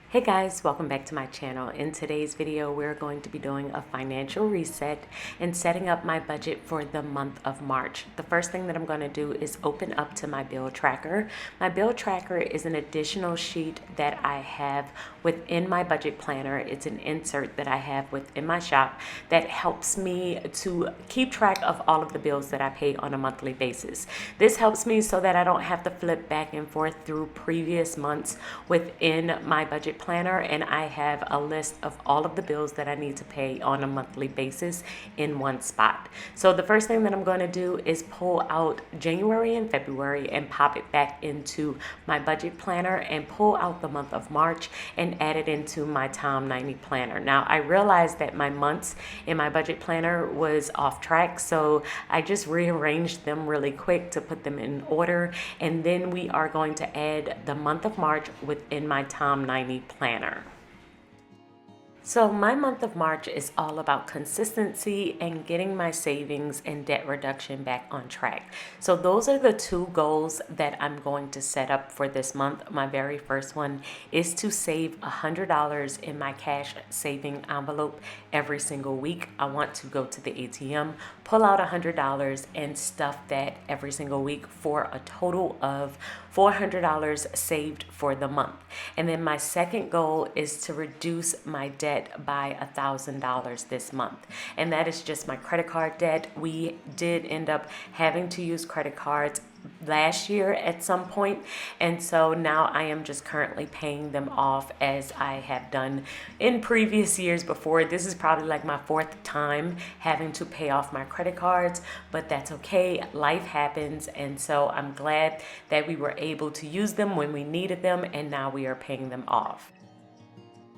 Hey guys, welcome back to my channel. In today's video, we're going to be doing a financial reset and setting up my budget for the month of March. The first thing that I'm going to do is open up to my bill tracker. My bill tracker is an additional sheet that I have within my budget planner. It's an insert that I have within my shop that helps me to keep track of all of the bills that I pay on a monthly basis. This helps me so that I don't have to flip back and forth through previous months within my budget planner, and I have a list of all of the bills that I need to pay on a monthly basis in one spot. So the first thing that I'm going to do is pull out January and February and pop it back into my budget planner and pull out the month of March and add it into my Tom 90 planner. Now I realized that my months in my budget planner was off track, so I just rearranged them really quick to put them in order, and then we are going to add the month of March within my Tom 90 planner. So my month of March is all about consistency and getting my savings and debt reduction back on track. So those are the two goals that I'm going to set up for this month. My very first one is to save $100 in my cash saving envelope every single week. I want to go to the ATM, pull out $100 and stuff that every single week for a total of $400 saved for the month. And then my second goal is to reduce my debt by $1,000 this month. And that is just my credit card debt. We did end up having to use credit cards last year at some point, and so now I am just currently paying them off as I have done in previous years before. This is probably like my fourth time having to pay off my credit cards, but that's okay. Life happens, and so I'm glad that we were able to use them when we needed them, and now we are paying them off.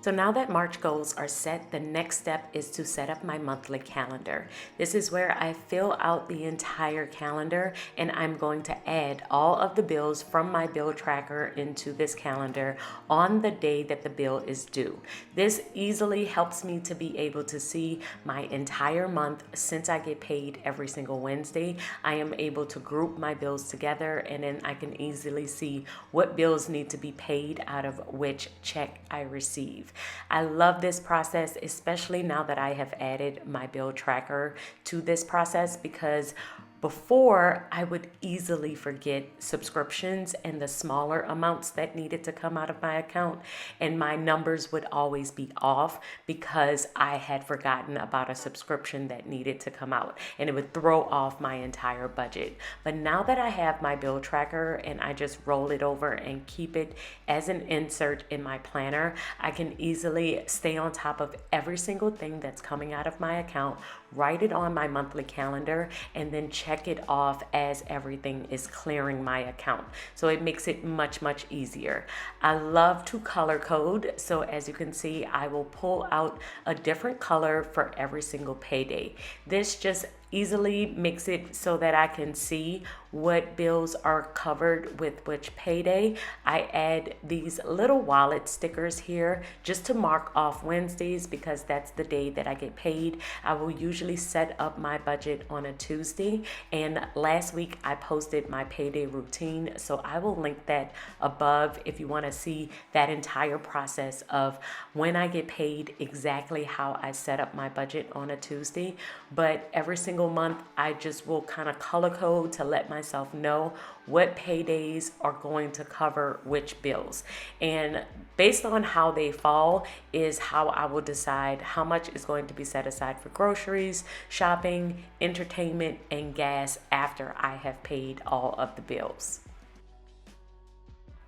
So now that March goals are set, the next step is to set up my monthly calendar. This is where I fill out the entire calendar, and I'm going to add all of the bills from my bill tracker into this calendar on the day that the bill is due. This easily helps me to be able to see my entire month. Since I get paid every single Wednesday, I am able to group my bills together, and then I can easily see what bills need to be paid out of which check I receive. I love this process, especially now that I have added my bill tracker to this process, because before, I would easily forget subscriptions and the smaller amounts that needed to come out of my account, and my numbers would always be off because I had forgotten about a subscription that needed to come out, and it would throw off my entire budget. But now that I have my bill tracker and I just roll it over and keep it as an insert in my planner, I can easily stay on top of every single thing that's coming out of my account, write it on my monthly calendar, and then check it off as everything is clearing my account. So it makes it much easier. I love to color code. So as you can see, I will pull out a different color for every single payday. This just easily makes it so that I can see what bills are covered with which payday. I add these little wallet stickers here just to mark off Wednesdays because that's the day that I get paid. I will usually set up my budget on a Tuesday, and last week I posted my payday routine, so I will link that above if you want to see that entire process of when I get paid, exactly how I set up my budget on a Tuesday. But every single month I just will kind of color code to let myself know what paydays are going to cover which bills, and based on how they fall is how I will decide how much is going to be set aside for groceries, shopping, entertainment, and gas after I have paid all of the bills.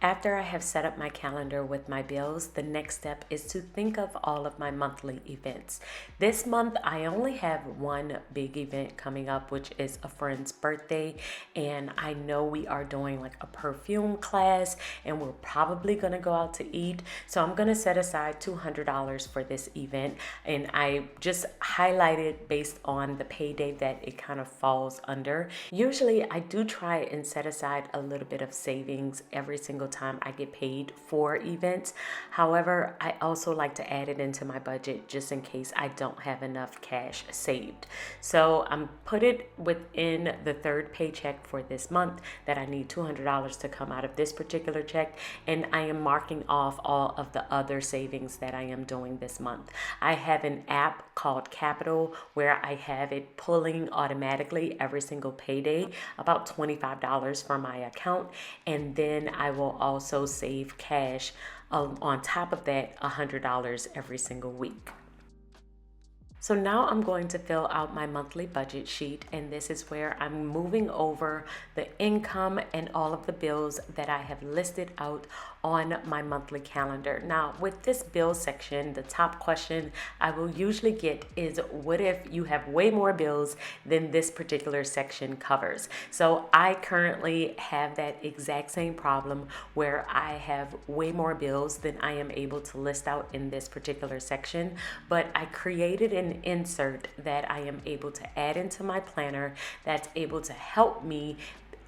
After I have set up my calendar with my bills, the next step is to think of all of my monthly events. This month, I only have one big event coming up, which is a friend's birthday. And I know we are doing like a perfume class, and we're probably gonna go out to eat. So I'm gonna set aside $200 for this event. And I just highlighted based on the payday that it kind of falls under. Usually I do try and set aside a little bit of savings every single time I get paid for events. However, I also like to add it into my budget just in case I don't have enough cash saved. So I'm put it within the third paycheck for this month that I need $200 to come out of this particular check, and I am marking off all of the other savings that I am doing this month. I have an app called Capital where I have it pulling automatically every single payday about $25 from my account, and then I will also save cash on top of that $100 every single week. So now I'm going to fill out my monthly budget sheet, and this is where I'm moving over the income and all of the bills that I have listed out on my monthly calendar. Now with this bill section, the top question I will usually get is, what if you have way more bills than this particular section covers? So I currently have that exact same problem where I have way more bills than I am able to list out in this particular section, but I created an insert that I am able to add into my planner that's able to help me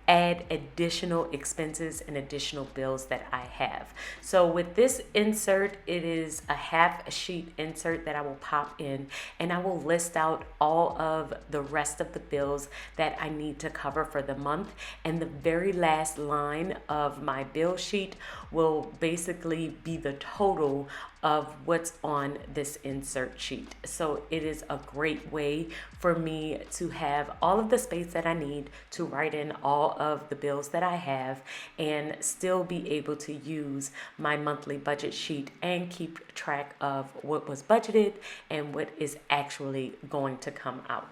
add additional expenses and additional bills that I have. So with this insert, it is a half sheet insert that I will pop in, and I will list out all of the rest of the bills that I need to cover for the month, and the very last line of my bill sheet will basically be the total of what's on this insert sheet. So it is a great way for me to have all of the space that I need to write in all of the bills that I have and still be able to use my monthly budget sheet and keep track of what was budgeted and what is actually going to come out.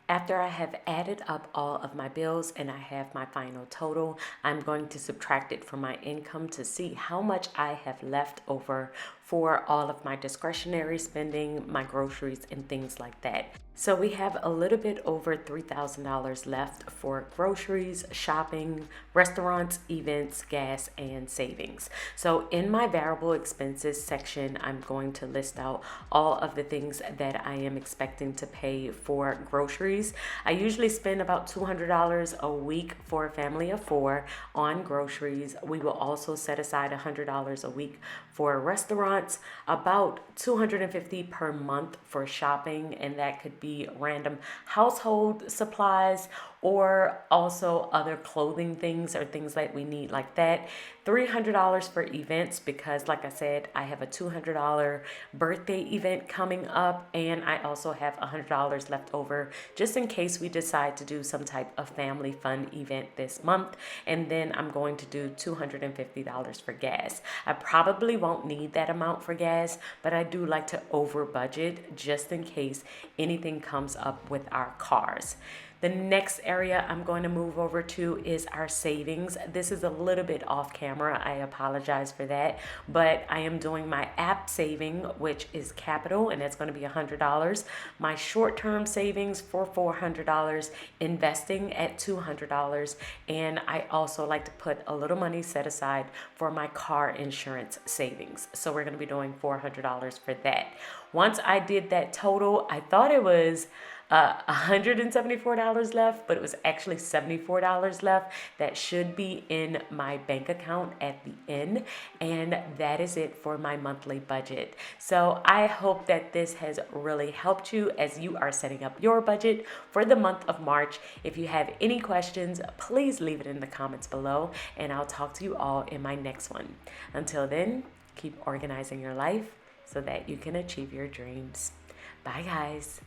After I have added up all of my bills and I have my final total, I'm going to subtract it from my income to see how much I have left over for all of my discretionary spending, my groceries, and things like that. So we have a little bit over $3,000 left for groceries, shopping, restaurants, events, gas, and savings. So in my variable expenses section, I'm going to list out all of the things that I am expecting to pay for groceries. I usually spend about $200 a week for a family of 4 on groceries. We will also set aside $100 a week for restaurants, about $250 per month for shopping, and that could be random household supplies or also other clothing things or things that we need like that. $300 for events because, like I said, I have a $200 birthday event coming up, and I also have $100 left over just in case we decide to do some type of family fun event this month. And then I'm going to do $250 for gas. I probably won't need that amount for gas, but I do like to over budget just in case anything comes up with our cars. The next area I'm going to move over to is our savings. This is a little bit off camera. I apologize for that, but I am doing my app saving, which is Capital, and that's going to be $100. My short-term savings for $400, investing at $200, and I also like to put a little money set aside for my car insurance savings. So we're going to be doing $400 for that. Once I did that total, I thought it was $174 left, but it was actually $74 left that should be in my bank account at the end. And that is it for my monthly budget. So I hope that this has really helped you as you are setting up your budget for the month of March. If you have any questions, please leave it in the comments below, and I'll talk to you all in my next one. Until then, keep organizing your life so that you can achieve your dreams. Bye, guys.